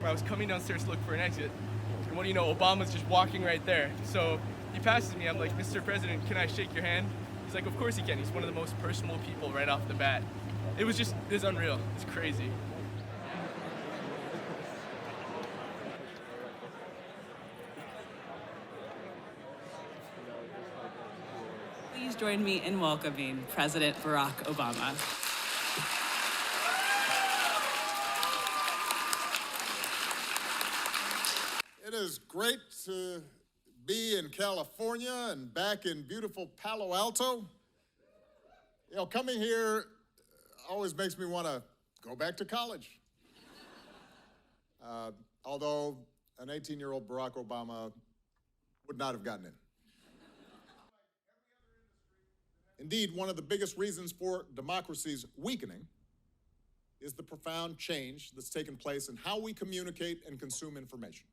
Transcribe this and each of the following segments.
where I was coming downstairs to look for an exit. And what do you know, Obama's just walking right there. So he passes me. I'm like, Mr. President, can I shake your hand? He's like, of course he can. He's one of the most personal people right off the bat. It was unreal. It's crazy. Please join me in welcoming President Barack Obama. It is great to be in California and back in beautiful Palo Alto. You know, coming here always makes me want to go back to college. Although an 18-year-old Barack Obama would not have gotten in. Indeed, one of the biggest reasons for democracy's weakening is the profound change that's taken place in how we communicate and consume information.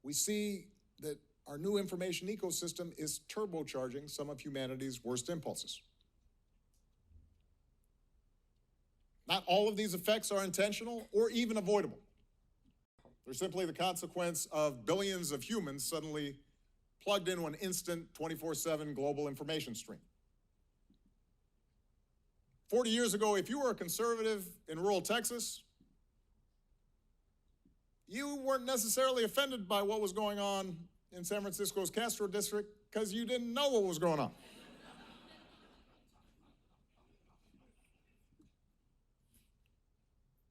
We see that our new information ecosystem is turbocharging some of humanity's worst impulses. Not all of these effects are intentional or even avoidable. They're simply the consequence of billions of humans suddenly plugged into an instant 24/7 global information stream. 40 years ago, if you were a conservative in rural Texas, you weren't necessarily offended by what was going on in San Francisco's Castro district because you didn't know what was going on.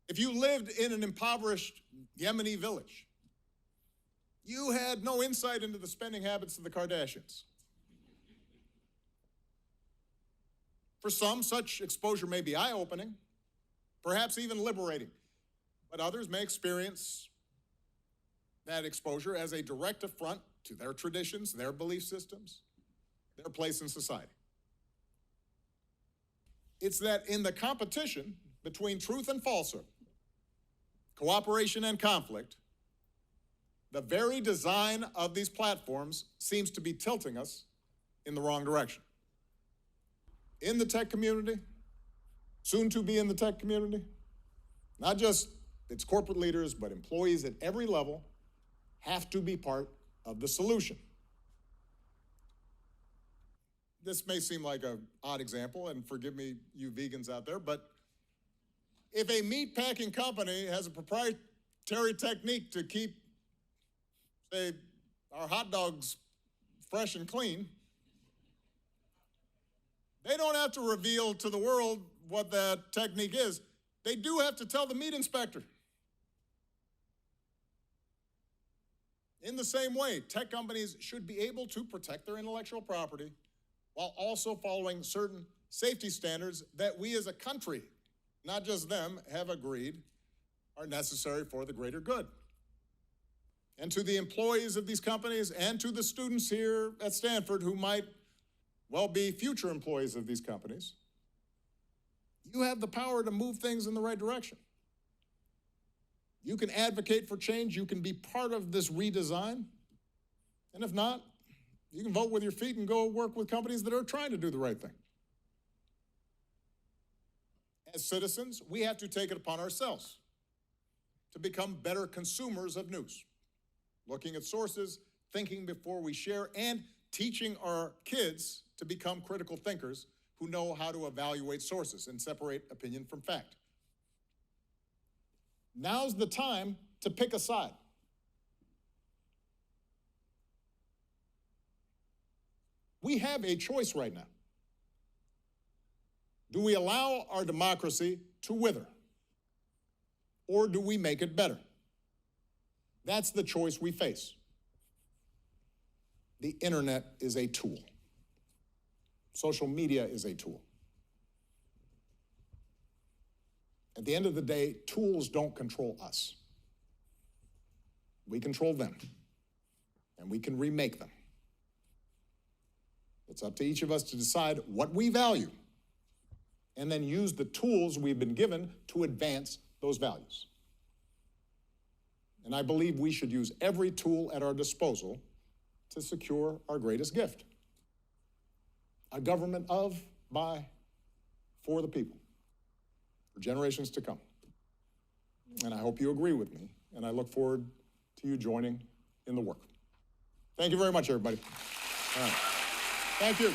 If you lived in an impoverished Yemeni village, you had no insight into the spending habits of the Kardashians. For some, such exposure may be eye-opening, perhaps even liberating, but others may experience that exposure as a direct affront to their traditions, their belief systems, their place in society. It's that in the competition between truth and falsehood, cooperation and conflict, the very design of these platforms seems to be tilting us in the wrong direction. In the tech community, soon to be in the tech community, not just its corporate leaders, but employees at every level have to be part of the solution. This may seem like an odd example, and forgive me, you vegans out there, but if a meat packing company has a proprietary technique to keep, say, our hot dogs fresh and clean, they don't have to reveal to the world what that technique is. They do have to tell the meat inspector. In the same way, tech companies should be able to protect their intellectual property while also following certain safety standards that we as a country, not just them, have agreed are necessary for the greater good. And to the employees of these companies and to the students here at Stanford who might well be future employees of these companies, you have the power to move things in the right direction. You can advocate for change, you can be part of this redesign, and if not, you can vote with your feet and go work with companies that are trying to do the right thing. As citizens, we have to take it upon ourselves to become better consumers of news, looking at sources, thinking before we share, and teaching our kids to become critical thinkers who know how to evaluate sources and separate opinion from fact. Now's the time to pick a side. We have a choice right now. Do we allow our democracy to wither? Or do we make it better? That's the choice we face. The internet is a tool. Social media is a tool. At the end of the day, tools don't control us. We control them, and we can remake them. It's up to each of us to decide what we value, and then use the tools we've been given to advance those values. And I believe we should use every tool at our disposal to secure our greatest gift: a government of, by, for the people, for generations to come. And I hope you agree with me. And I look forward to you joining in the work. Thank you very much, everybody. All right. Thank you.